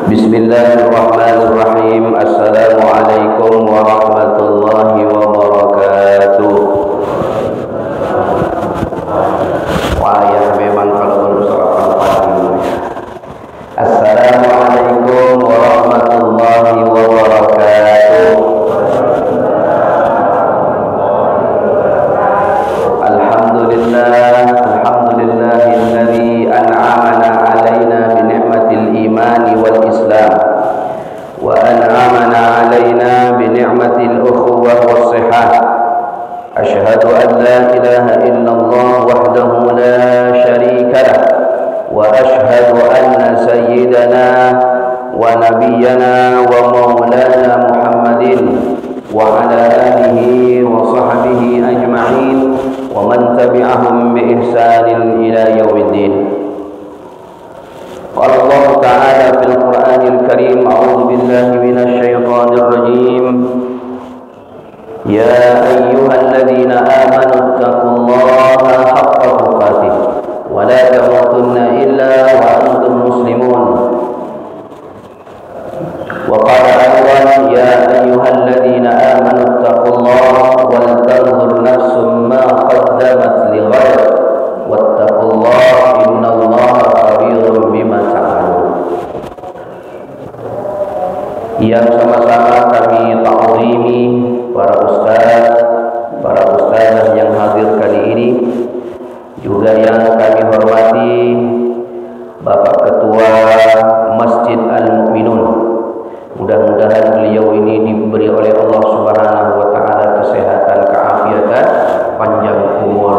Bismillahirrahmanirrahim. Assalamualaikum warahmatullahi wabarakatuh. Wah ya, memang kalau belum sarapan pagi. Assalamualaikum warahmatullahi wabarakatuh. Alhamdulillahilladzi an'amana 'alaina bi ni'matil imani wal islam wa an'amana 'alaina bi ni'matil ukhuwah was sihah. Asyhadu an la ilaha illallah wahdahu la syarika lah wa asyhadu anna sayyidana wa nabiyyana wa maulana Muhammadin wa ala alihi wa sahbihi ajma'in wa man tabi'ahum bi ihsanin ila yaumiddin. Qala Allah ta'ala fil Qur'anil Karim, a'udzu billahi minasy syaithanir rajim. Ya ayyuhalladzina amanu taqullaha haqqa tuqatih wa la tamutunna illa wa antum muslimun. Wa qala aydan ya ayyuhalladzina amanu taqullaha wal tanzur nafsum ma qaddamat lighad wattaqullaha innallaha khabirun bima ta'malun. Yang sama-sama kami ta'zimi para ustaz yang hadir kali ini, juga yang kami hormati Bapak Ketua Masjid Al-Mu'minun. Mudah-mudahan beliau ini diberi oleh Allah Subhanahu wa taala kesehatan, keafiatan, panjang umur.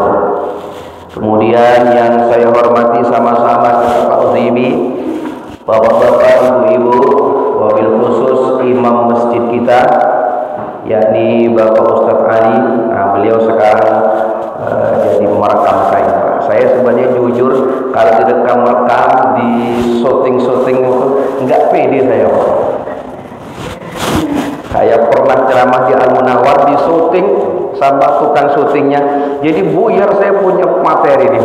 Kemudian yang saya hormati sama-sama Pak Uzimi, Bapak-bapak, Ibu-ibu, wabil khusus imam masjid kita, yakni Bapak Ustadz Ali. Nah, beliau sekarang jadi merekam saya. Saya sebenarnya jujur kalau direkam di syuting itu nggak pede saya. Saya pernah ceramah di Al-Munawwar, di syuting sama tukang syutingnya. Jadi buyar saya punya materi nih.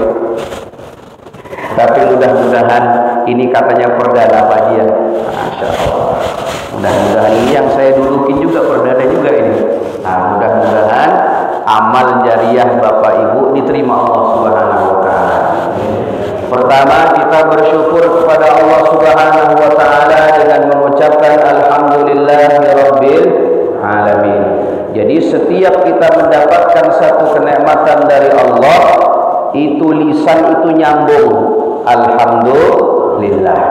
Tapi mudah-mudahan ini katanya perdana Pak dia. Masya Allah. Mudah-mudahan ini yang saya dudukin juga perdana juga ini. Nah, mudah-mudahan amal jariah Bapak Ibu diterima Allah Subhanahu wa taala. Pertama, kita bersyukur kepada Allah Subhanahu wa taala dengan mengucapkan alhamdulillahirabbil alamin. Jadi setiap kita mendapatkan satu kenikmatan dari Allah, itu lisan itu nyambung alhamdulillah.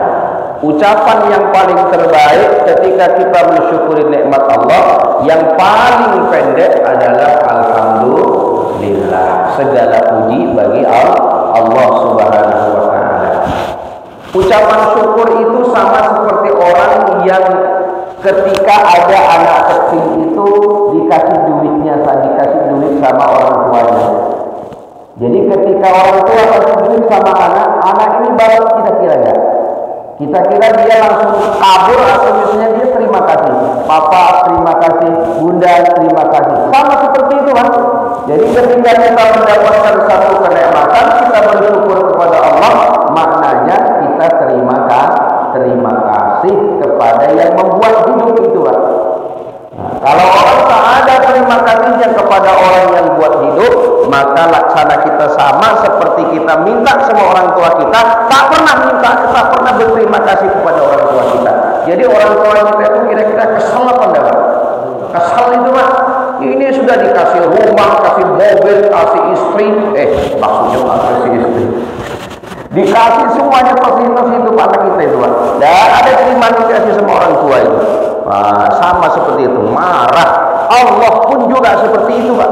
Ucapan yang paling terbaik ketika kita mensyukuri nikmat Allah, yang paling pendek adalah alhamdulillah. Segala puji bagi Allah Subhanahu wa taala. Ucapan syukur itu sama seperti orang yang ketika ada anak kecil itu dikasih duit sama orang tuanya. Jadi ketika orang tua kasih duit sama anak ini baru kita kira ya. Kita kira dia langsung kabur atau misalnya dia terima kasih. Papa terima kasih, bunda terima kasih. Sama seperti itu kan. Jadi ketika kita mendapatkan satu kenikmatan, kita bersyukur kepada Allah, maknanya kita terima kasih kepada yang membuat hidup itu kan. Nah, kalau orang tak ada terima kasihnya kepada orang yang buat hidup, maka laksana kita sama seperti kita minta sama orang tua kita, tak pernah berterima kasih kepada orang tua kita. Jadi orang tua kita itu kira-kira kesel apa enggak, Pak? Kesel itu, Pak. Ini sudah dikasih rumah, kasih mobil, kasih istri, maksudnya nggak kasih istri, dikasih semuanya fasilitas itu pada kita itu, Pak. Dan ada terima kasih sama orang tua itu. Nah, sama seperti itu, marah. Allah pun juga seperti itu, Pak.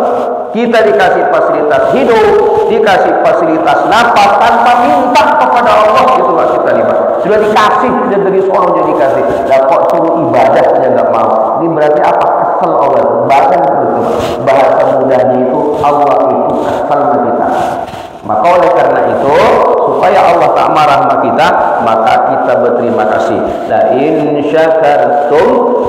Kita dikasih fasilitas hidup, dikasih fasilitas nafas tanpa minta kepada Allah, itu Pak, kita lihat. Sudah dikasih dari seorang jadi dikasih. Lah kok suruh ibadah dia nggak mau. Ini berarti apa? Kesel Allah. Bahkan itu, bahasa mudahnya itu Allah itu kesel sama kita. Maka oleh karena itu, supaya Allah tak marah sama kita, maka kita berterima kasih. La in syakartum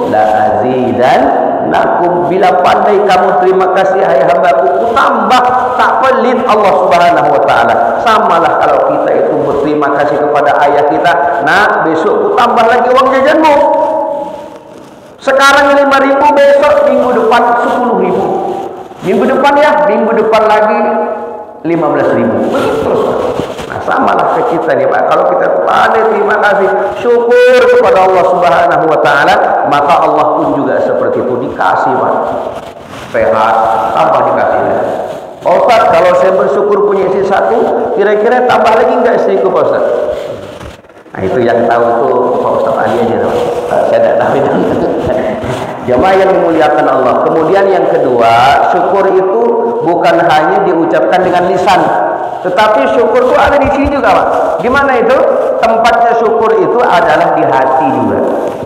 la azidannakum. Bila pandai kamu terima kasih hai hambaku, ku tambah, tak pelit Allah Subhanahu wa taala. Samalah kalau kita itu berterima kasih kepada ayah kita, nak besok ku tambah lagi uang jajanmu. Sekarang 5.000, besok minggu depan 10.000. Minggu depan ya, minggu depan lagi 15.000. Begitu terus. Nah, samalah ke kita nih Pak. Kalau kita pandai terima kasih, syukur kepada Allah Subhanahu wa taala, maka Allah pun juga seperti itu dikasih Pak. Sehat, tambah dikasih. Pak Ustaz, kalau saya bersyukur punya istri satu, kira-kira tambah lagi enggak istriku Pak Ustaz? Nah, itu yang tahu itu Pak Ustaz Ali aja. Saya tidak tahu itu. Jamaah yang memuliakan Allah. Kemudian yang kedua, syukur itu bukan hanya diucapkan dengan lisan, tetapi syukur itu ada di sini juga Pak. Gimana itu? Tempatnya syukur itu adalah di hati juga,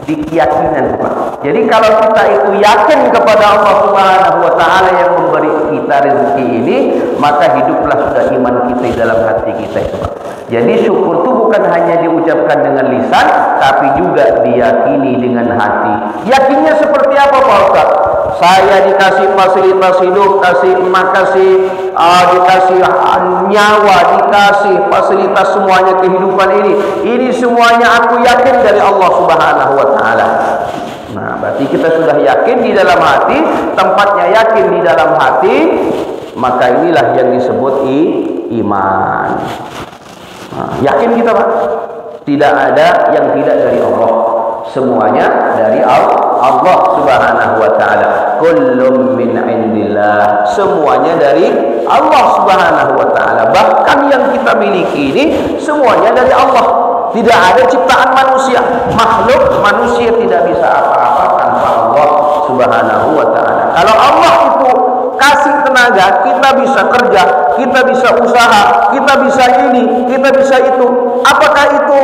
di keyakinan Pak. Jadi kalau kita itu yakin kepada Allah Subhanahu wa taala yang memberi kita rezeki ini, maka hiduplah sudah iman kita di dalam hati kita itu Pak. Jadi syukur itu bukan hanya diucapkan dengan lisan, tapi juga diyakini dengan hati. Yakinnya seperti apa Pak Ustaz? Saya dikasih fasilitas hidup, dikasih nyawa, dikasih fasilitas semuanya kehidupan ini. Ini semuanya aku yakin dari Allah Subhanahu wa taala. Nah, berarti kita sudah yakin di dalam hati, tempatnya yakin di dalam hati, maka inilah yang disebut iman. Nah, yakin kita Pak, tidak ada yang tidak dari Allah, semuanya dari Allah Subhanahu wa taala. Kullum min indillah, semuanya dari Allah Subhanahu wa taala. Bahkan yang kita miliki ini semuanya dari Allah. Tidak ada ciptaan manusia. Makhluk manusia tidak bisa apa-apa tanpa Allah Subhanahu wa taala. Kalau Allah itu kasih tenaga, kita bisa kerja, kita bisa usaha, kita bisa ini, kita bisa itu. Apakah itu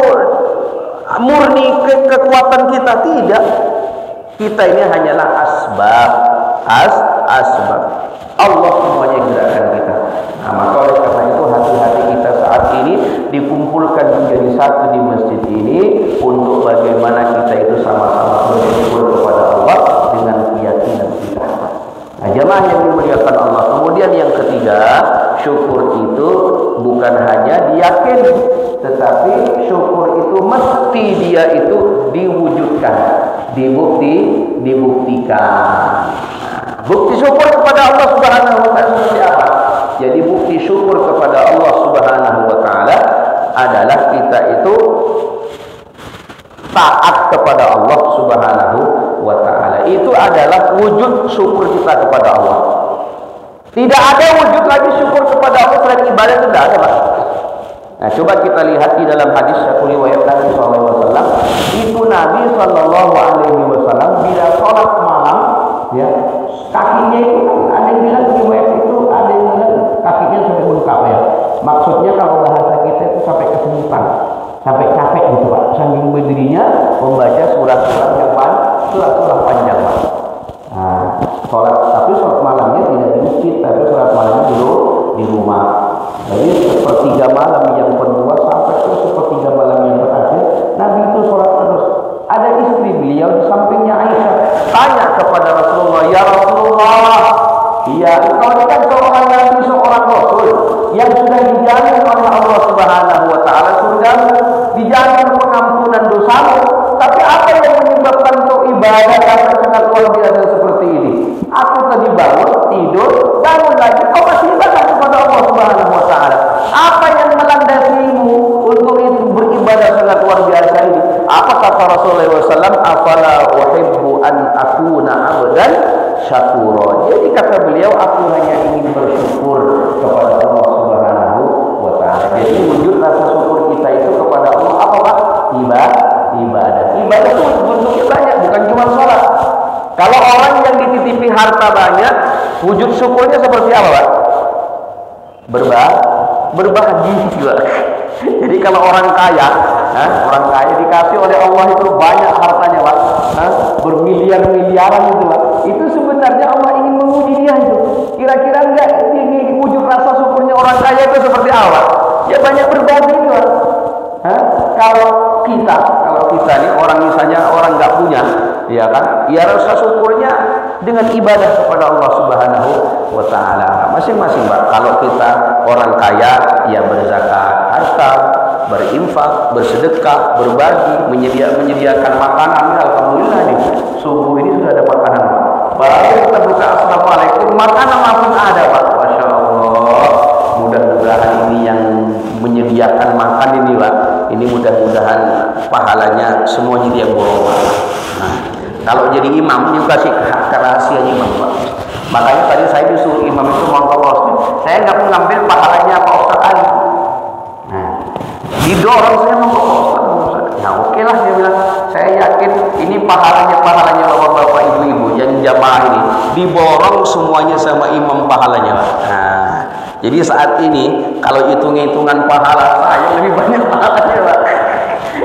murni kekuatan kita? Tidak. Kita ini hanyalah asbab. Asbab. Allah semuanya gerakan kita. Nah, maka oleh karena itu hati-hati kita saat ini dikumpulkan menjadi satu di masjid ini untuk bagaimana kita itu sama-sama bersyukur kepada Allah dengan keyakinan kita. Nah, jemaah yang dimuliakan Allah. Kemudian yang ketiga, syukur itu bukan hanya diyakini, tetapi syukur itu mesti dia itu diwujudkan, dibuktikan. Bukti syukur kepada Allah Subhanahu wa taala seperti apa? Jadi bukti syukur kepada Allah Subhanahu wa taala adalah kita itu taat kepada Allah Subhanahu wa taala. Itu adalah wujud syukur kita kepada Allah. Tidak ada wujud lagi syukur kepada Allah selain ibadah, itu tidak ada Pak. Nah, coba kita lihat di dalam hadis satu riwayat Nabi sallallahu alaihi wasallam, itu Nabi sallallahu alaihi wasallam bila sholat malam, ya, kakinya itu ada yang bilang riwayat itu, ada yang bilang kakinya sampai bengkak ya. Maksudnya kalau bahasa kita itu sampai kesemutan, sampai capek gitu Pak. Saking berdirinya membaca surat-surat yang surat-surat panjang Pak. Nah, tapi sholat malamnya tidak di masjid, tapi sholat malamnya dulu di rumah. Jadi sepertiga malam yang kedua sampai ke sepertiga malam yang terakhir, Nabi itu sholat terus. Ada istri beliau di sampingnya Aisyah, tanya kepada Rasulullah, ya Rasulullah, ya engkau ini kan seorang Nabi, seorang Rasul yang sudah dijamin oleh Allah Subhanahu wa taala surgamu, dijamin pengampunan dosamu, tapi apa yang menyebabkan kau ibadah karena sangat luar biasa seperti ini? Aku tadi bangun, tidur, bangun lagi, kau masih ibadah kepada Allah Subhanahu wa taala. Apa yang melandasimu untuk itu beribadah sangat luar biasa ini? Apa kata Rasulullah SAW? Afala uhibbu an akuna abdan syakura. Jadi kata beliau, aku hanya ingin bersyukur kepada Allah Subhanahu wa taala. Jadi wujud rasa syukur kita itu kepada Allah apa Pak? Ibadah. Ibadah itu bentuknya banyak, bukan cuma sholat. Kalau orang yang dititipi harta banyak, wujud syukurnya seperti apa Pak? Berbahagia juga. Jadi kalau orang kaya dikasih oleh Allah itu banyak hartanya Pak, bermiliar-miliaran itu Pak. Itu sebenarnya Allah ingin menguji dia itu. Kira-kira enggak ini wujud rasa syukurnya orang kaya itu seperti apa? Ya banyak berbagi itu Pak. Kalau kita nih orang misalnya orang nggak punya, ya kan? Ya rasa syukurnya dengan ibadah kepada Allah Subhanahu wa taala. Masing-masing Pak. Kalau kita orang kaya ya berzakat harta, berinfak, bersedekah, berbagi, menyediakan makanan. Alhamdulillah nih, subuh ini sudah ada makanan, Pak. Baru kita buka assalamualaikum, makanan langsung ada, Pak. Masya Allah. Mudah-mudahan ini yang menyediakan makan ini, Pak, ini mudah-mudahan pahalanya semuanya dia borong, Pak. Nah, kalau jadi imam, ini kasih rahasia imam, Pak. Makanya tadi saya disuruh imam itu monggo, saya nggak mengambil pahalanya Pak Ustaz Ali. Nah, didorong saya monggo Ustaz. Ya oke lah, dia bilang, saya yakin ini pahalanya bapak-bapak, ibu-ibu yang jamaah ini diborong semuanya sama imam pahalanya. Nah, jadi saat ini kalau hitung-hitungan pahala saya lebih banyak pahalanya, Pak.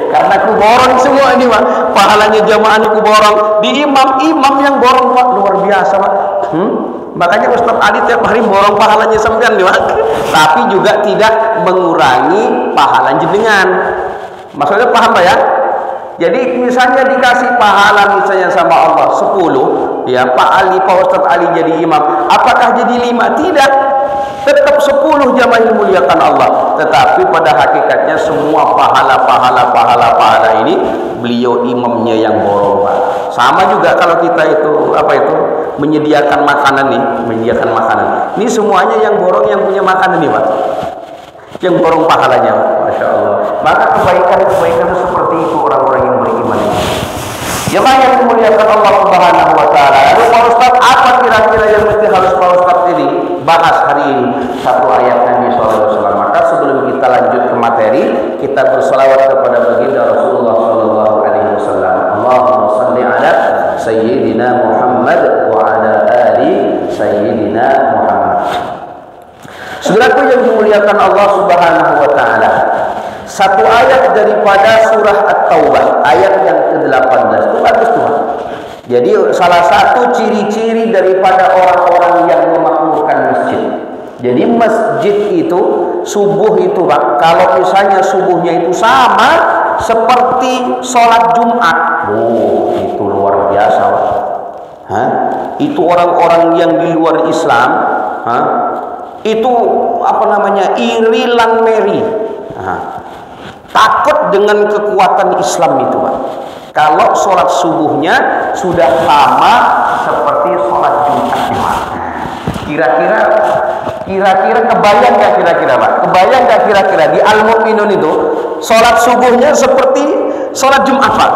Karena aku borong semua ini, Pak. Pahalanya jamaah ini aku borong. Di imam yang borong, Pak, luar biasa, Pak. Makanya Ustaz Ali tiap hari borong pahalanya sampean, Pak. Tapi juga tidak mengurangi pahala jenengan. Maksudnya paham, Pak ya? Jadi misalnya dikasih pahala misalnya sama Allah 10, ya Pak Ali, Pak Ustaz Ali jadi imam, apakah jadi 5? Tidak. Tetap 10 jamaah yang dimuliakan Allah. Tetapi pada hakikatnya semua pahala ini beliau imamnya yang borong, Pak. Sama juga kalau kita itu menyediakan makanan nih, Ini semuanya yang borong yang punya makanan nih, Pak. Yang borong pahalanya, Pak. Masya Allah. Maka kebaikan seperti itu orang-orang yang beriman ini. Jemaah yang dimuliakan Allah Subhanahu wa taala. Lalu Pak Ustaz, apa kira-kira yang mesti harus Pak Ustaz ini bahas hari ini? Satu ayat Nabi sallallahu alaihi wasallam. Maka sebelum kita lanjut ke materi, kita berselawat kepada baginda Rasulullah sallallahu alaihi wasallam. Allahumma shalli ala sayyidina Muhammad wa ala ali sayyidina Muhammad. Saudaraku yang dimuliakan Allah Subhanahu wa taala. Satu ayat daripada surah At-Taubah, ayat yang ke-18 itu bagus tuh. Jadi salah satu ciri-ciri daripada orang-orang yang memakmurkan masjid. Jadi masjid itu subuh itu, Pak, kalau misalnya subuhnya itu sama seperti sholat Jumat, itu luar biasa, Pak. Itu orang-orang yang di luar Islam, itu iri lan meri. Takut dengan kekuatan Islam itu, Pak. Kalau sholat subuhnya sudah sama seperti sholat Jumat, Pak. Kira-kira kebayang nggak kira-kira, Pak? Kebayang nggak kira-kira di Al-Mu'minun itu sholat subuhnya seperti sholat Jumat, Pak?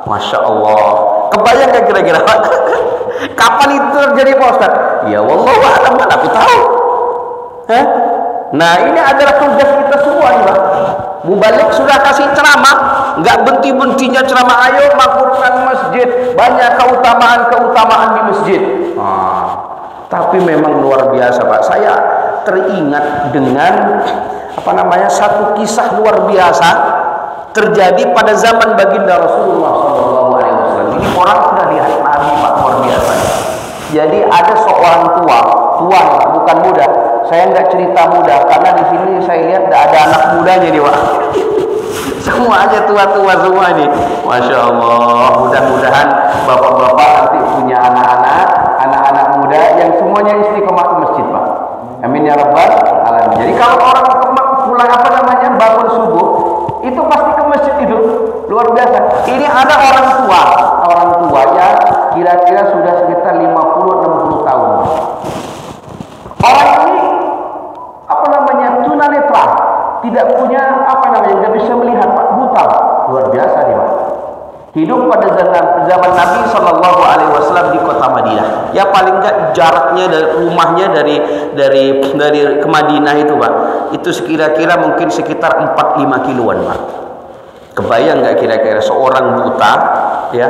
Masya Allah. Kebayang nggak kira-kira, Pak? Kapan itu terjadi, Pak Ustaz? Ya wallahu a'lam, mana aku tahu. Nah, ini adalah tugas kita semua nih, Pak. Mubalik sudah kasih ceramah, nggak benti-bentinya ceramah, ayo makmurkan masjid, banyak keutamaan di masjid. Tapi memang luar biasa, Pak. Saya teringat dengan satu kisah luar biasa terjadi pada zaman baginda Rasulullah SAW. Ini orang sudah lihat Nabi, Pak, luar biasa. Jadi ada seorang tua, bukan muda. Saya nggak cerita muda karena di sini saya lihat tidak ada anak mudanya nih, Pak. Semua aja tua-tua semua nih. Masya Allah. Mudah-mudahan bapak-bapak nanti punya anak-anak muda yang semuanya istiqomah ke masjid, Pak. Amin ya rabbal alamin. Jadi kalau orang pulang bangun subuh itu pasti ke masjid itu. Luar biasa. Ini ada orang tua yang kira-kira sudah sekitar 50-60 tahun. Orang ini tunanetra, tidak punya nggak bisa melihat, Pak, buta. Luar biasa nih, Pak. Hidup pada zaman Nabi Shallallahu Alaihi Wasallam di kota Madinah. Ya paling nggak jaraknya dari rumahnya dari ke Madinah itu, Pak, itu kira-kira mungkin sekitar 4-5 kiloan, Pak. Kebayang nggak kira-kira seorang buta, ya,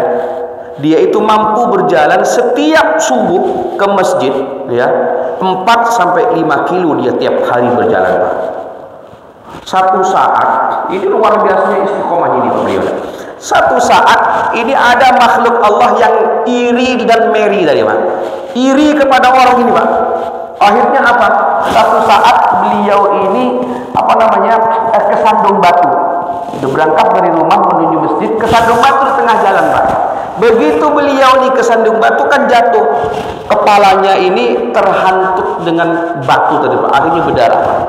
dia itu mampu berjalan setiap subuh ke masjid, ya, 4-5 kilo dia tiap hari berjalan, Pak. Satu saat, ini luar biasanya istiqomah ini, beliau. Satu saat ini ada makhluk Allah yang iri dan meri tadi, Pak. Iri kepada orang ini, Pak. Akhirnya apa? Satu saat beliau ini kesandung batu. Sudah berangkat dari rumah menuju masjid, kesandung batu di tengah jalan, Pak. Begitu beliau ini kesandung batu kan jatuh, kepalanya ini terhantuk dengan batu tadi, Pak. Akhirnya berdarah, Pak.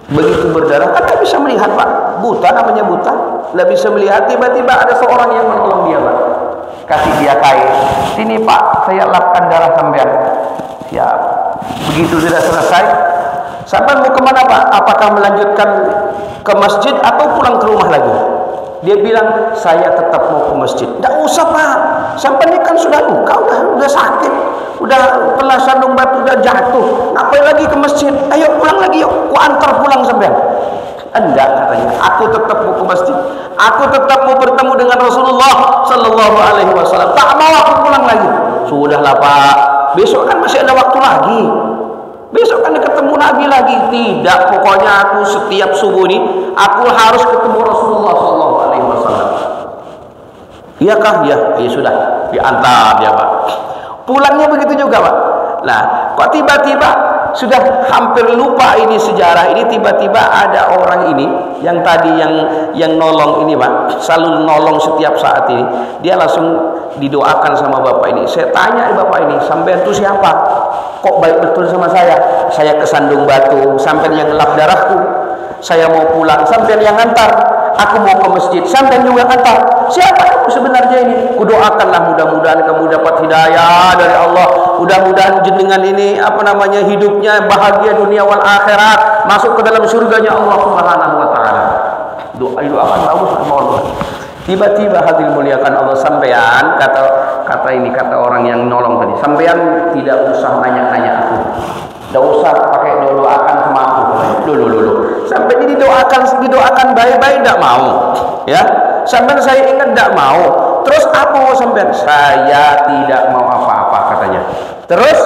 Begitu berdarah, kan nggak bisa melihat Pak, buta namanya buta, nggak bisa melihat. Tiba-tiba ada seorang yang menolong dia Pak, kasih dia kain, sini Pak, saya lapkan darah sampean. Siap. Begitu sudah selesai, sampean mau kemana Pak? Apakah melanjutkan ke masjid atau pulang ke rumah lagi? Dia bilang, saya tetap mau ke masjid. Nggak usah Pak, sampean ini kan sudah luka, udah sakit, udah kena sandung batu, udah jatuh, ngapain lagi ke masjid? Ayo pulang lagi yuk, ku antar pulang sampean. Enggak, katanya, aku tetap mau ke masjid, aku tetap mau bertemu dengan Rasulullah Sallallahu Alaihi Wasallam, tak mau aku pulang lagi. Sudahlah Pak, besok kan masih ada waktu lagi, besok kan ketemu Nabi lagi. Tidak, pokoknya aku setiap subuh ini aku harus ketemu Rasulullah Sallallahu Alaihi Wasallam. Iya kah? Ya, ya sudah, diantar dia Pak. Pulangnya begitu juga Pak. Nah, kok tiba-tiba sudah hampir lupa ini sejarah ini, tiba-tiba ada orang ini yang tadi yang nolong ini Pak, selalu nolong setiap saat ini. Dia langsung didoakan sama bapak ini. Saya tanya bapak ini, sampean itu siapa? Kok baik betul sama saya? Saya kesandung batu, sampean yang ngelap darahku. Saya mau pulang, sampean yang ngantar. Aku mau ke masjid, sampean juga ngantar. Siapa kamu sebenarnya ini? Kudoakanlah mudah-mudahan kamu dapat hidayah dari Allah. Mudah-mudahan jenengan ini hidupnya bahagia dunia wal akhirat, masuk ke dalam surganya Allah Subhanahu wa taala. Doakan bagus sama Allah. Tiba-tiba hadirin muliakan Allah, sampean kata orang yang nolong tadi, sampean tidak usah nanya-nanya aku. Tidak usah pakai doakan sama aku. Sampai ini didoakan baik-baik tidak mau. Ya, sampai saya ingat tidak mau. Terus apa mau sampai? Saya tidak mau apa-apa katanya. Terus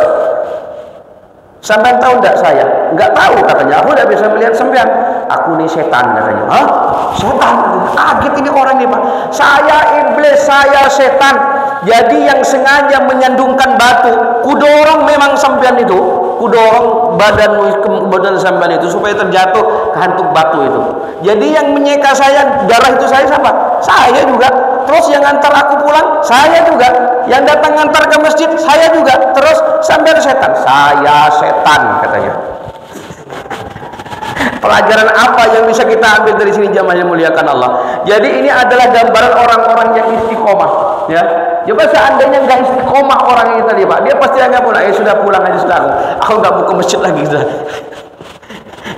sampai tahu tidak saya? Enggak tahu katanya. Aku tidak bisa melihat sampean. Aku ini setan katanya. Hah? Setan? Kaget ini orang ini Pak. Saya iblis, saya setan. Jadi yang sengaja menyandungkan batu, kudorong memang sampean itu, kudorong badan sampean itu supaya terjatuh ke hantuk batu itu. Jadi yang menyeka saya, darah itu saya siapa? Saya juga. Terus yang antar aku pulang, saya juga. Yang datang antar ke masjid, saya juga. Terus sampean setan, saya setan katanya. Pelajaran apa yang bisa kita ambil dari sini jamaah yang muliakan Allah? Jadi ini adalah gambaran orang-orang yang istiqomah, ya. Coba seandainya nggak istiqomah orang ini tadi Pak, dia pasti hanya pulang. Sudah pulang aja sudah, aku nggak mau ke masjid lagi sudah.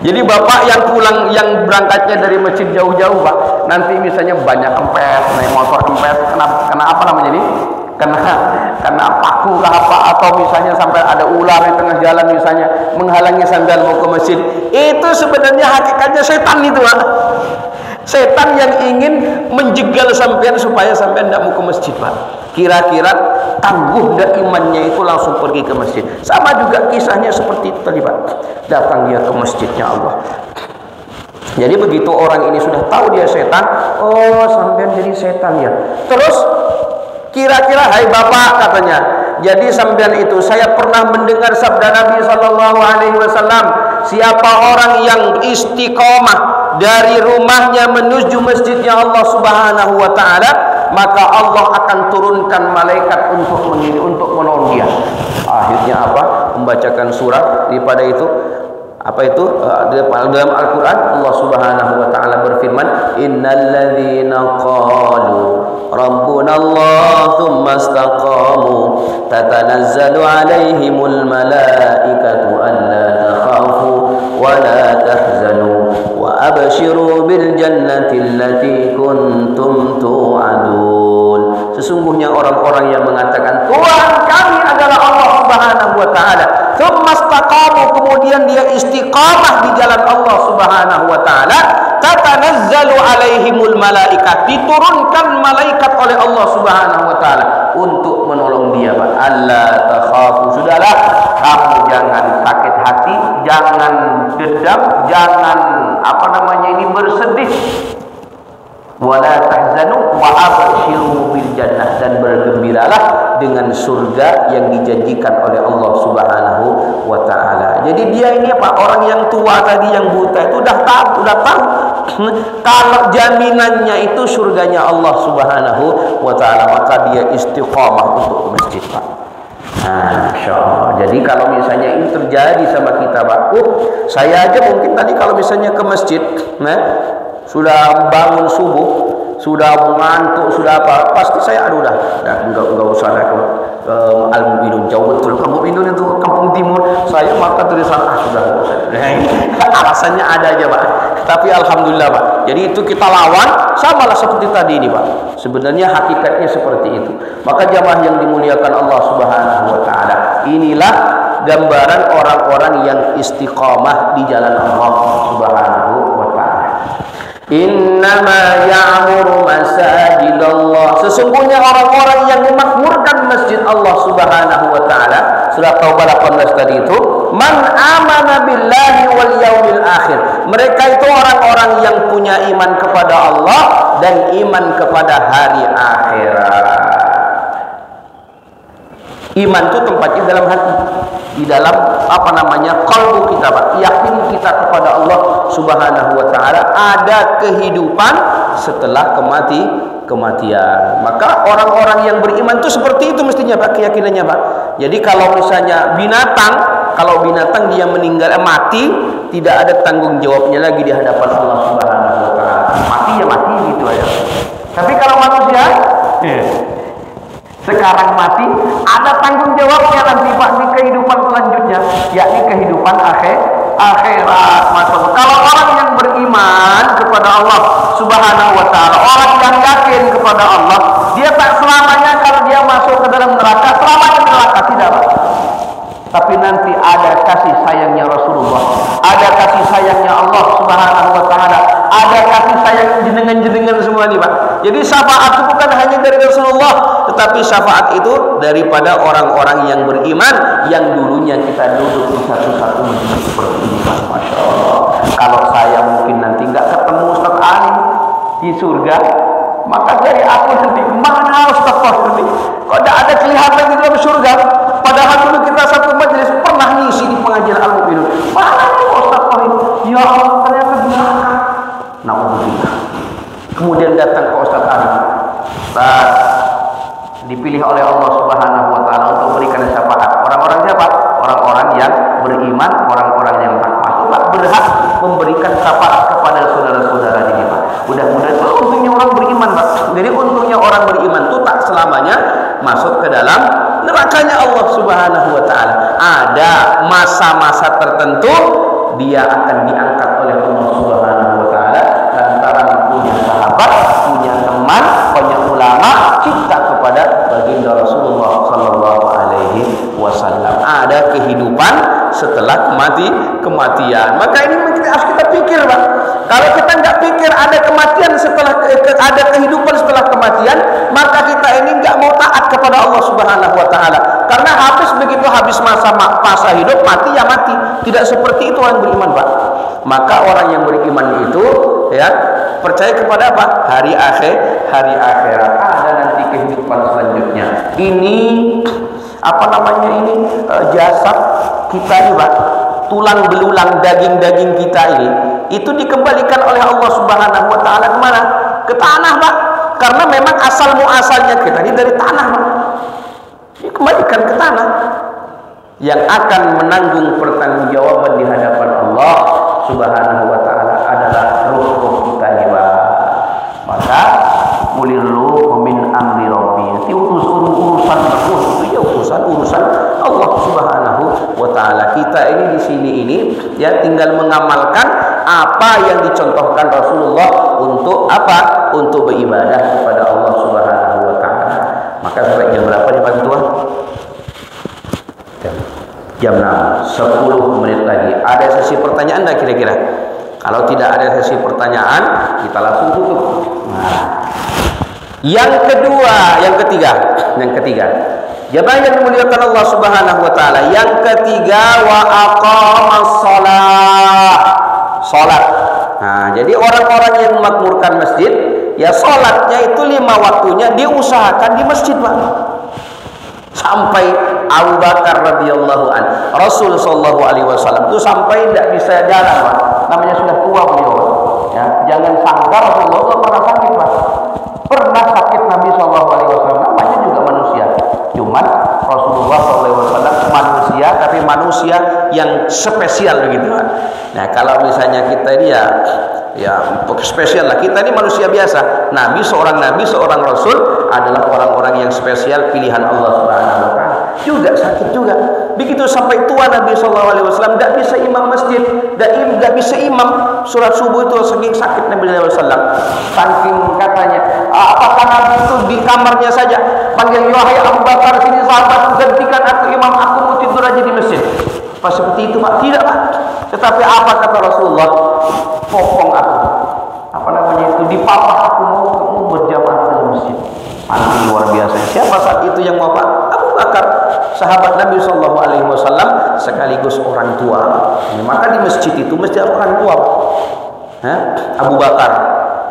Jadi bapak yang pulang, yang berangkatnya dari masjid jauh-jauh Pak, nanti misalnya banyak kempes, naik motor kempes, kena apa namanya ini? Kena paku kah apa, atau misalnya sampai ada ular di tengah jalan misalnya menghalangi sambil mau ke masjid. Itu sebenarnya hakikatnya setan itu Pak. Setan yang ingin menjegal sampean supaya sampean tidak mau ke masjid Pak. Kira-kira tangguh dah imannya itu langsung pergi ke masjid. Sama juga kisahnya seperti itu tadi Pak. Datang dia ke masjidnya Allah. Jadi begitu orang ini sudah tahu dia setan, oh sampean jadi setan ya. Terus kira-kira hai bapak katanya, jadi sampean itu saya pernah mendengar sabda Nabi Sallallahu Alaihi Wasallam, siapa orang yang istiqomah dari rumahnya menuju masjidnya Allah Subhanahu Wa Taala, maka Allah akan turunkan malaikat untuk menolong dia. Akhirnya apa? Membacakan surat daripada itu. Apa itu? Dalam Al-Quran Allah Subhanahu Wa Taala berfirman, innalladzina qalu rabbuna Allah thumma istaqamu tatanazzalu alaihimul malaikatu alla takhafu wa la tahzanu wa abshiru bil jannati allati kuntum tu'adun. Sesungguhnya orang-orang yang mengatakan Tuhan kami adalah Allah Subhanahu Wa Taala, thumma istaqamu, kemudian dia istiqamah di jalan Allah Subhanahu Wa Taala, tatanazzalu alaihimul malaikat, diturunkan malaikat oleh Allah Subhanahu Wa Taala untuk menolong dia Pak. Allah takhafu, sudahlah kamu jangan sakit hati, jangan dendam, jangan ini bersedih, wala tahzanu wa abshiru bil jannah, dan bergembiralah dengan surga yang dijanjikan oleh Allah Subhanahu wa taala. Jadi dia ini apa? Orang yang tua tadi yang buta itu udah tahu kalau jaminannya itu surganya Allah Subhanahu wa taala, maka dia istiqamah untuk ke masjid Pak. Nah, Masya Allah. Jadi kalau misalnya ini terjadi sama kita, Pak, saya aja mungkin tadi kalau misalnya ke masjid, nah, sudah bangun subuh, sudah mengantuk, sudah apa, pasti saya aduh enggak usah ke Al-Mu'minun, jauh betul. Al-Mu'minun itu kampung timur, saya maka tulisan sudah enggak usah. Alasannya ada aja, Pak. Tapi alhamdulillah, Pak. Jadi itu kita lawan, samalah seperti tadi ini, Pak. Sebenarnya hakikatnya seperti itu. Maka jamaah yang dimuliakan Allah Subhanahu wa taala, inilah gambaran orang-orang yang istiqamah di jalan Allah Subhanahu wa taala. Innama ya'muru masajidallah. Sesungguhnya orang-orang yang memakmurkan masjid Allah Subhanahu wa taala, surah Taubah 18 tadi itu, man amana billahi wal yaumil akhir. Mereka itu orang-orang yang punya iman kepada Allah dan iman kepada hari akhirat. Iman itu tempatnya dalam hati, di dalam qalbu kita, Pak. Yakin kita kepada Allah Subhanahu wa taala, ada kehidupan setelah kematian. Maka orang-orang yang beriman itu seperti itu mestinya, Pak, keyakinannya, Pak. Jadi kalau misalnya kalau binatang dia meninggal mati, tidak ada tanggung jawabnya lagi di hadapan Allah Subhanahu wa taala. Mati ya mati gitu aja. Tapi kalau manusia sekarang mati, ada tanggung jawabnya nanti, Pak, di kehidupan selanjutnya, yakni kehidupan akhirat. Maksudnya kalau orang yang beriman kepada Allah Subhanahu wa taala, orang yang yakin kepada Allah, dia tak selamanya kalau dia masuk ke dalam neraka selamanya neraka, tidak, Pak. Tapi nanti ada kasih sayangnya Rasulullah, ada kasih sayangnya Allah Subhanahu wa taala, ada kasih sayang jenengan-jenengan semua nih, Pak. Jadi syafaat itu bukan hanya dari Rasulullah, tetapi syafaat itu daripada orang-orang yang beriman yang dulunya kita duduk di satu-satu masjid seperti ini, Pak. Masya Allah. Kalau saya mungkin nanti nggak ketemu Ustaz Ali di surga, maka dari aku nanti mana Ustaz Ali? Kok tidak ada kelihatan di dalam surga? Padahal dulu kita satu majelis pernah ngisi di pengajian Al-Mu'minun. Mana nih Ustaz Ali? Ya Allah, ternyata di neraka. Na'udzubillah. Kemudian datang ke Ustaz Ali, Ustaz, dipilih oleh Allah Subhanahu wa taala untuk memberikan syafaat. Orang-orang siapa? Orang-orang yang beriman, orang-orang yang takwa. Itu Pak berhak memberikan syafaat kepada saudara-saudara ini, Pak. Mudah-mudahan itu untungnya orang beriman, Pak. Jadi untungnya orang beriman itu tak selamanya masuk ke dalam nerakanya Allah Subhanahu wa taala. Ada masa-masa tertentu dia akan diangkat oleh Allah Subhanahu wa taala lantaran punya sahabat, punya teman, punya ulama, cinta kepada baginda Rasulullah sallallahu alaihi wasallam. Ada kehidupan setelah kematian. Maka ini harus kita pikir, Pak. Kalau kita nggak pikir ada kematian ada kehidupan setelah kematian, maka kita ini nggak mau taat kepada Allah Subhanahu wa taala. Karena begitu habis masa hidup, mati ya mati. Tidak seperti itu orang beriman, Pak. Maka orang yang beriman itu ya percaya kepada apa? Hari akhirat. Ada nanti kehidupan selanjutnya. Ini jasad kita ini, Pak. Tulang belulang daging-daging kita ini itu dikembalikan oleh Allah Subhanahu wa taala kemana? Ke tanah, Pak. Karena memang asal muasalnya kita ini dari tanah, Pak. Dikembalikan ke tanah. Yang akan menanggung pertanggungjawaban di hadapan Allah Subhanahu wa taala adalah ruh kita ini, Pak. Maka mulillu min amri rabbi. Itu urusan ruh, itu ya urusan Allah Subhanahu wa taala. Kita ini di sini ya tinggal mengamalkan apa yang dicontohkan Rasulullah untuk apa? Untuk beribadah kepada Allah Subhanahu wa taala. Maka sampai jam berapa nih Pak Ketua? Jam 6, 10 menit lagi. Ada sesi pertanyaan enggak kira-kira? Kalau tidak ada sesi pertanyaan, kita langsung tutup. Nah, yang ketiga. Jamaah yang dimuliakan Allah Subhanahu wa taala. Yang ketiga, wa aqamas salat. Nah, jadi orang-orang yang memakmurkan masjid, ya salatnya itu 5 waktunya diusahakan di masjid, Pak. Sampai Abu Bakar radhiyallahu an, Rasul sallallahu alaihi wasallam itu sampai tidak bisa jalan, Pak. Namanya sudah tua beliau, Pak. Ya, jangan sangka Rasulullah pernah sakit, Pak. Pernah sakit Nabi sallallahu alaihi wasallam, namanya juga manusia. Cuman Rasulullah manusia yang spesial begitu. Nah, kalau misalnya kita ini ya spesial lah. Kita ini manusia biasa. Seorang nabi, seorang rasul adalah orang-orang yang spesial pilihan Allah Subhanahu wa taala. Juga sakit juga. Begitu sampai tua Nabi sallallahu alaihi wasallam enggak bisa imam masjid, enggak bisa imam sholat subuh itu saking sakit Nabi sallallahu alaihi wasallam. Saking katanya, apakah Nabi itu di kamarnya saja panggil, "Wahai Abu Bakar, sini sahabat, gantikan aku imam, aku mau tidur aja di masjid." Apa seperti itu, Pak? Tidak, Pak. Tetapi apa kata Rasulullah? Popong aku. Dipapah aku mau berjamaah di masjid. Luar biasa. Siapa saat itu yang wafat? Abu Bakar, sahabat Nabi sallallahu alaihi wasallam sekaligus orang tua. Maka di masjid itu mesti orang tua. Abu Bakar.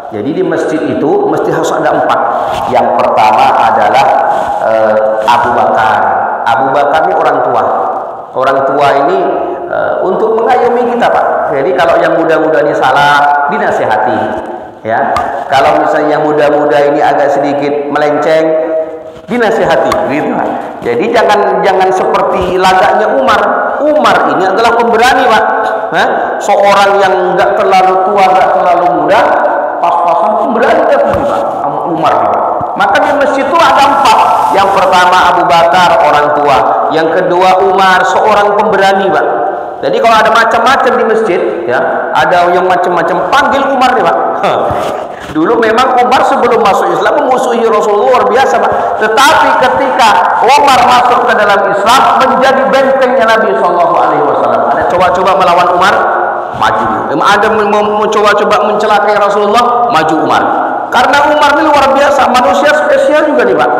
Jadi di masjid itu mesti harus ada 4. Yang pertama adalah Abu Bakar. Abu Bakar ini orang tua. Orang tua ini untuk mengayomi kita, Pak. Jadi kalau yang muda-muda ini salah, dinasihati. Ya, kalau misalnya yang muda-muda ini agak sedikit melenceng, dinasihati, gitu. Jadi jangan seperti lagaknya Umar. Umar ini adalah pemberani, Pak. Seorang yang enggak terlalu tua, enggak terlalu muda, pas-pasan pemberani Pak. Umar. Maka di masjid itu ada 4. Yang pertama Abu Bakar, orang tua. Yang kedua Umar, seorang pemberani, Pak. Jadi kalau ada macam-macam di masjid, ya, ada yang macam-macam, panggil Umar nih, Pak. Dulu memang Umar sebelum masuk Islam memusuhi Rasulullah luar biasa, Pak. Tetapi ketika Umar masuk ke dalam Islam, menjadi bentengnya Nabi Shallallahu Alaihi Wasallam. Ada coba-coba melawan Umar, maju. Ada mau coba-coba mencelakai Rasulullah, maju Umar. Karena Umar ini luar biasa, manusia spesial juga nih, Pak.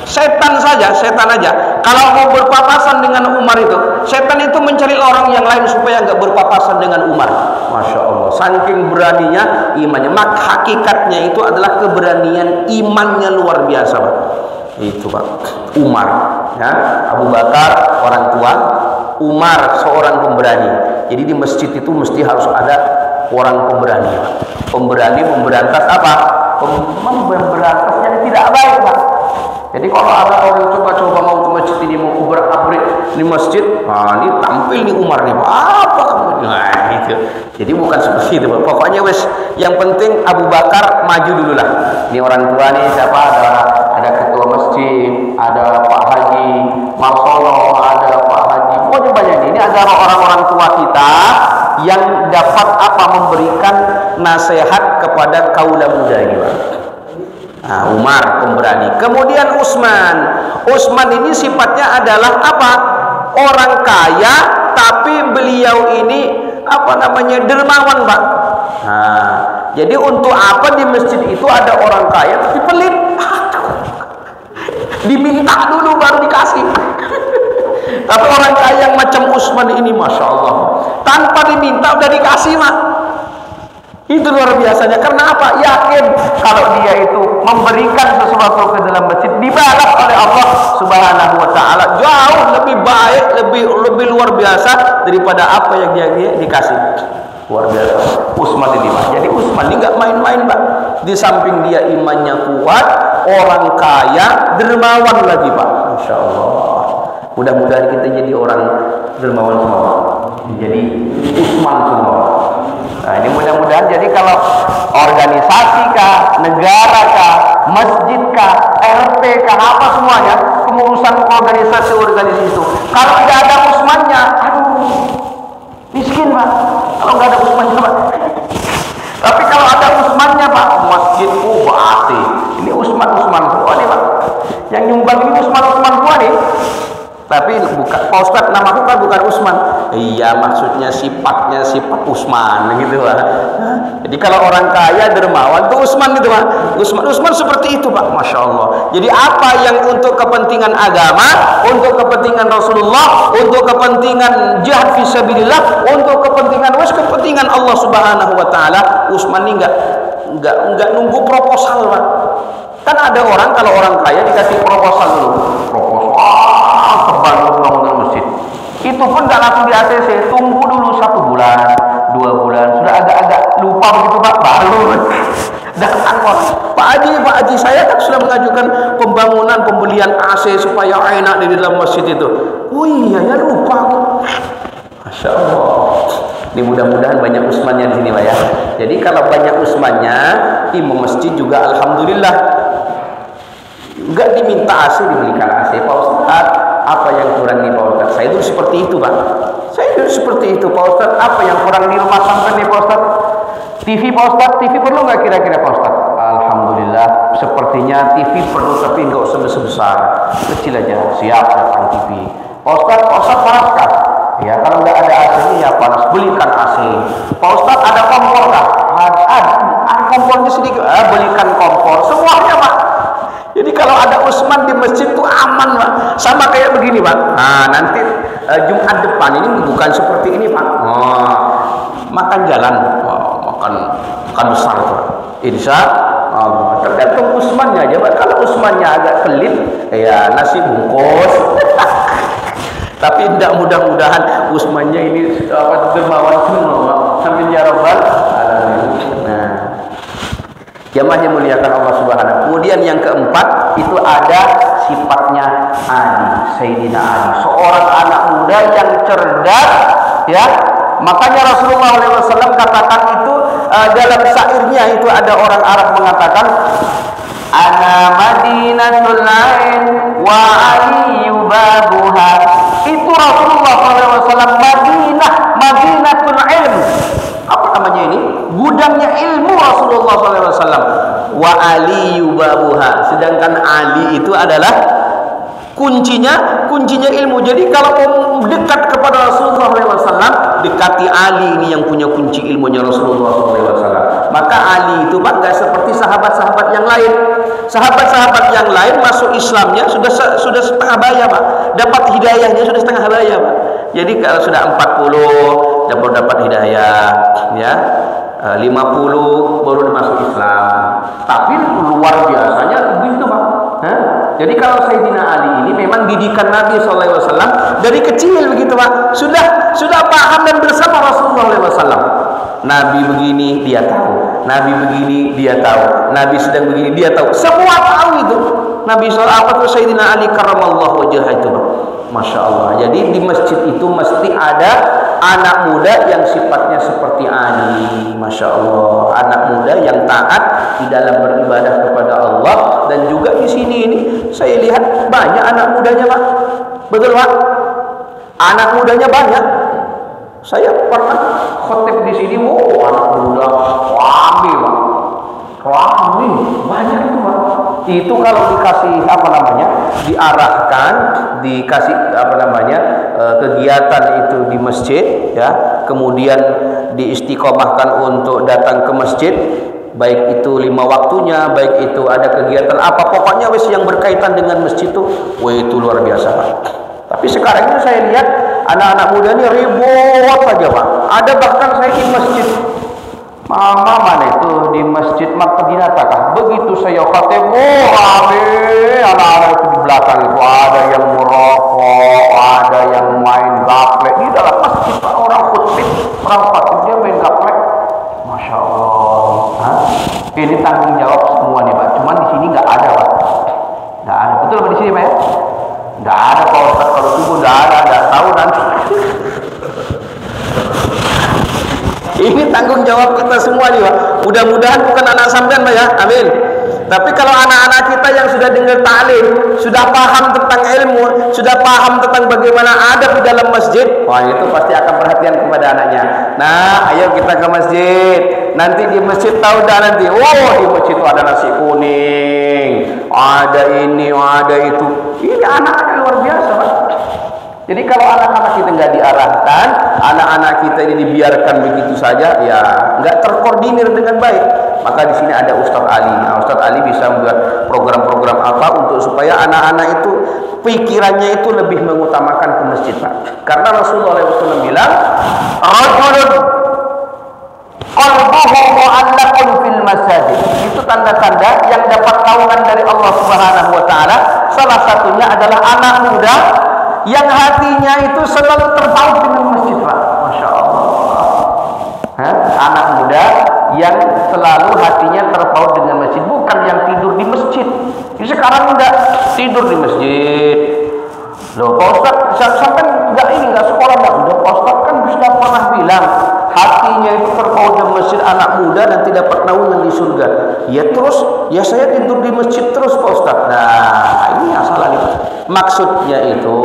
Setan aja kalau mau berpapasan dengan Umar itu, setan itu mencari orang yang lain supaya nggak berpapasan dengan Umar. Masya Allah, saking beraninya imannya. Maka hakikatnya itu adalah keberanian imannya luar biasa, Pak. Itu, Pak. Umar, ya. Abu Bakar orang tua, Umar seorang pemberani. Jadi di masjid itu mesti harus ada orang pemberani, Pak. Pemberani memberantas apa? Memberantasnya tidak baik, Pak. Jadi kalau ada orang coba-coba mau ke masjid ini, mau kubur-abrik di masjid, ini tampil nih Umar nih, apa kamu? Nah, gitu. Jadi bukan seperti itu, Pak. Pokoknya yang penting Abu Bakar maju dulu lah. Ini orang tua nih siapa? Ada ketua masjid, ada Pak Haji Marsolo, ada Pak Haji. Pokoknya banyak. Ini adalah orang-orang tua kita yang dapat memberikan nasihat kepada kaula muda ini, Pak. Umar pemberani. Kemudian Utsman ini sifatnya adalah apa? Orang kaya, tapi beliau ini dermawan, Pak. Jadi untuk apa di masjid itu ada orang kaya tapi pelit? Diminta dulu baru dikasih. Tapi orang kaya yang macam Utsman ini, masya Allah, tanpa diminta udah dikasih, Pak. Itu luar biasanya. Karena apa? Yakin kalau dia itu memberikan sesuatu ke dalam masjid, dibalas oleh Allah Subhanahu wa taala jauh lebih baik, lebih luar biasa daripada apa yang dia dikasih. Luar biasa Utsman ini, Pak. Jadi Utsman ini enggak main-main, Pak. Di samping dia imannya kuat, orang kaya, dermawan lagi, Pak. Masya Allah. Mudah-mudahan kita jadi orang dermawan semua. Jadi Utsman semua. Nah, ini mudah-mudahan. Jadi kalau organisasi kah, negara kah, masjid kah, RT kah, apa semuanya, pengurusan organisasi itu, kalau tidak ada Utsmannya, miskin, Pak. Kalau nggak ada Utsmannya, Pak. Tapi kalau ada Utsmannya, Pak, masjid berarti ini Utsman semua nih, Pak. Yang nyumbang ini Utsman semua nih. Tapi bukan, Pak Ustadz, namaku kan bukan Utsman. Iya, maksudnya sifat Utsman gitu, Pak. Jadi kalau orang kaya dermawan itu Utsman gitu, Pak. Utsman seperti itu, Pak. Masya Allah. Jadi apa yang untuk kepentingan agama, untuk kepentingan Rasulullah, untuk kepentingan jihad fisabilillah, untuk kepentingan Allah Subhanahu wa taala, Utsman ini enggak nunggu proposal, Pak. Kan ada orang, kalau orang kaya dikasih proposal dulu. Bangun masjid. Itu pun gak langsung di ACC, tunggu dulu 1 bulan, 2 bulan, sudah agak-agak lupa begitu, Pak, baru datang, Pak Haji, saya kan sudah mengajukan pembangunan, pembelian pembelian AC supaya enak di dalam masjid itu. Oh iya ya, lupa aku. Masya Allah. Ini mudah-mudahan banyak usmannya di sini Pak ya. Jadi kalau banyak usmannya, imam masjid juga alhamdulillah. Enggak diminta AC, dibelikan AC. Pak Ustaz, apa yang kurang nih Pak Ustaz? Saya dulu seperti itu Pak. Saya dulu seperti itu Pak Ustaz. Apa yang kurang di rumah sampai nih Pak Ustaz? TV Pak Ustaz, TV perlu nggak kira-kira Pak Ustaz? Alhamdulillah, sepertinya TV perlu tapi nggak usah besar, kecil aja. Siap datang TV. Pak Ustaz panas. Ya kalau nggak ada AC ya panas, belikan AC. Pak Ustaz ada kompor kah? Ada kompornya sedikit, belikan kompor. Semuanya Pak. Jadi kalau ada Usman di masjid itu aman Pak. Sama kayak begini Pak. Nah nanti Jumat depan ini bukan seperti ini Pak. Makan jalan, makan besar Pak. Insya Allah. Tergantung Usmannya aja Pak. Kalau Usmannya agak pelit, ya nasi bungkus. Tapi tidak, mudah-mudahan Usmannya ini dermawan semua. Sambil ya Rabbal alamin. Nah, jamaah yang muliakan Allah Subhanahu. Kemudian yang keempat itu ada sifatnya Ali, Sayyidina Ali, seorang anak muda yang cerdas, ya. Makanya Rasulullah SAW katakan itu dalam syairnya itu ada orang Arab mengatakan ana madinatul lain wa aliyu babuha. Itu Rasulullah SAW Madinatul ilm. Apa namanya ini? Gudangnya ilmu Rasulullah SAW. Wa aliyu babuha. Sedangkan Ali itu adalah kuncinya ilmu. Jadi kalau mau dekat kepada Rasulullah SAW, dekati Ali ini yang punya kunci ilmunya Rasulullah SAW. Maka Ali itu Pak gak seperti sahabat-sahabat yang lain. Sahabat-sahabat yang lain masuk Islamnya sudah setengah baya Pak. Dapat hidayahnya sudah setengah baya Pak. Jadi kalau sudah 40 baru dapat hidayah, ya. 50 baru masuk Islam. Tapi luar biasanya begitu Pak. Jadi kalau Sayyidina Ali ini memang didikan Nabi SAW dari kecil begitu Pak. Sudah paham dan bersama Rasulullah SAW. Nabi begini dia tahu, Nabi begini dia tahu, Nabi sedang begini dia tahu. Semua tahu itu. Nabi SAW Sayyidina Ali karramallahu wajhah itu Pak. Masya Allah. Jadi di masjid itu mesti ada anak muda yang sifatnya seperti Ali. Masya Allah. Anak muda yang taat di dalam beribadah kepada Allah. Dan juga di sini ini saya lihat banyak anak mudanya Pak. Betul Pak? Anak mudanya banyak. Saya pernah khotib di sini, anak muda rame Pak. Rame, banyak itu Pak. Itu kalau dikasih diarahkan, dikasih kegiatan itu di masjid, ya, kemudian diistiqomahkan untuk datang ke masjid, baik itu 5 waktunya, baik itu ada kegiatan apa, pokoknya wis yang berkaitan dengan masjid itu, itu luar biasa Pak. Tapi sekarang ini saya lihat anak-anak muda ini ribut saja Pak. Ada bahkan saya di masjid mana itu di masjid Madinah kah? Begitu saya khatib, rame anak-anak itu di belakang itu, ada yang merokok, ada yang main gaplek di dalam masjid Pak. Orang khatib dia main gaplek. Masya Allah. Ini tanggung jawab semua nih Pak. Cuman di sini nggak ada Pak. Nggak ada. Betul Pak di sini Pak ya? Nggak ada Pak Ustaz, kalau subuh nggak ada, nggak tahu nanti. Ini tanggung jawab kita semua nih Pak. Mudah-mudahan bukan anak sampean Pak ya. Amin. Tapi kalau anak-anak kita yang sudah dengar ta'lim, sudah paham tentang ilmu, sudah paham tentang bagaimana adab di dalam masjid, itu pasti akan perhatian kepada anaknya. Nah, ayo kita ke masjid. Nanti di masjid tahu dah nanti. Di masjid itu ada nasi kuning, ada ini, ada itu. Ini anak-anak luar biasa Pak. Jadi kalau anak-anak kita nggak diarahkan, anak-anak kita ini dibiarkan begitu saja, ya nggak terkoordinir dengan baik. Maka di sini ada Ustadz Ali. Nah, Ustadz Ali bisa membuat program-program apa untuk supaya anak-anak itu pikirannya itu lebih mengutamakan ke masjid Pak. Karena Rasulullah SAW bilang, "Rajulun qalbuhu mu'allaqun fil masajid." Itu tanda-tanda yang dapat naungan dari Allah Subhanahu wa taala. Salah satunya adalah anak muda yang hatinya itu selalu terpaut dengan masjid Pak. Masya Allah. Anak muda yang selalu hatinya terpaut dengan masjid, bukan yang tidur di masjid. Jadi sekarang enggak tidur di masjid. Loh, Pak Ustaz, sampai enggak sekolah enggak? Udah, Pak Ustaz kan sudah pernah bilang hatinya itu terpaut di masjid, anak muda nanti dapat naungan di surga. Ya terus, ya saya tidur di masjid terus Pak Ustaz. Nah, ini asalnya. Maksudnya itu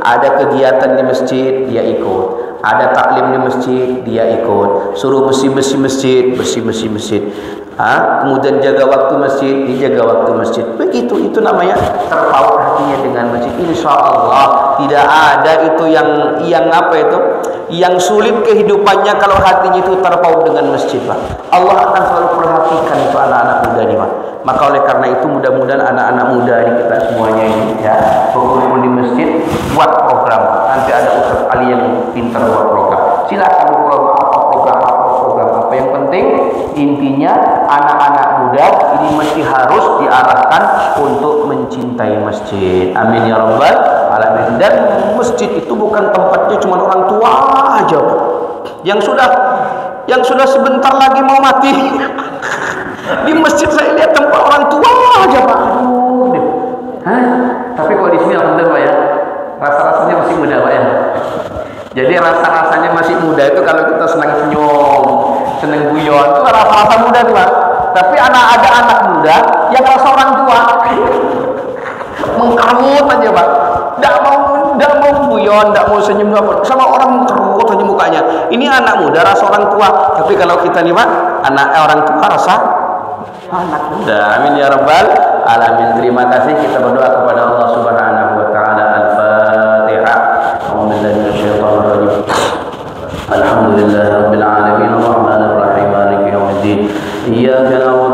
ada kegiatan di masjid dia ikut, ada taklim di masjid dia ikut, suruh bersih-bersih masjid, kemudian jaga waktu masjid, dijaga waktu masjid. Begitu, itu namanya terpaut hatinya dengan masjid. Insya Allah tidak ada itu yang apa itu, yang sulit kehidupannya kalau hatinya itu terpaut dengan masjid, Pak. Allah akan selalu perhatikan itu anak-anak muda ini, Pak. Maka oleh karena itu mudah-mudahan anak-anak muda ini kita semuanya ini ya berkumpul di masjid, buat program. Nanti ada Ustaz Ali yang pintar buat program. Silakan program apa yang penting intinya anak-anak muda ini mesti harus diarahkan untuk mencintai masjid. Amin ya rabbal alamin. Dan masjid itu bukan tempatnya cuma orang tua aja, Pak. Yang sudah sebentar lagi mau mati. Di masjid saya lihat tempat orang tua aja, Pak. Tapi kalau di sini alhamdulillah, Pak ya, rasa-rasanya masih muda, Pak ya. Jadi rasa-rasanya masih muda itu kalau kita senang senyum, senang guyon, itu rasa-rasa muda tuh, Pak. Tapi ada anak muda yang rasa orang tua, mengkerut aja, Pak. Tidak mau guyon, tidak mau senyum apa, sama orang mengkerut aja mukanya. Ini anak muda rasa orang tua. Tapi kalau kita nih, Pak, orang tua rasa anak muda. Amin ya rabbal alamin. Terima kasih, kita berdoa kepada Allah Subhanahu wa taala. Al-Fatihah. A'udzubillahi minasyaitonir rajim. Alhamdulillahirabbil alamin arrahmanir rahim maliki yaumiddin. Iyyaka na'budu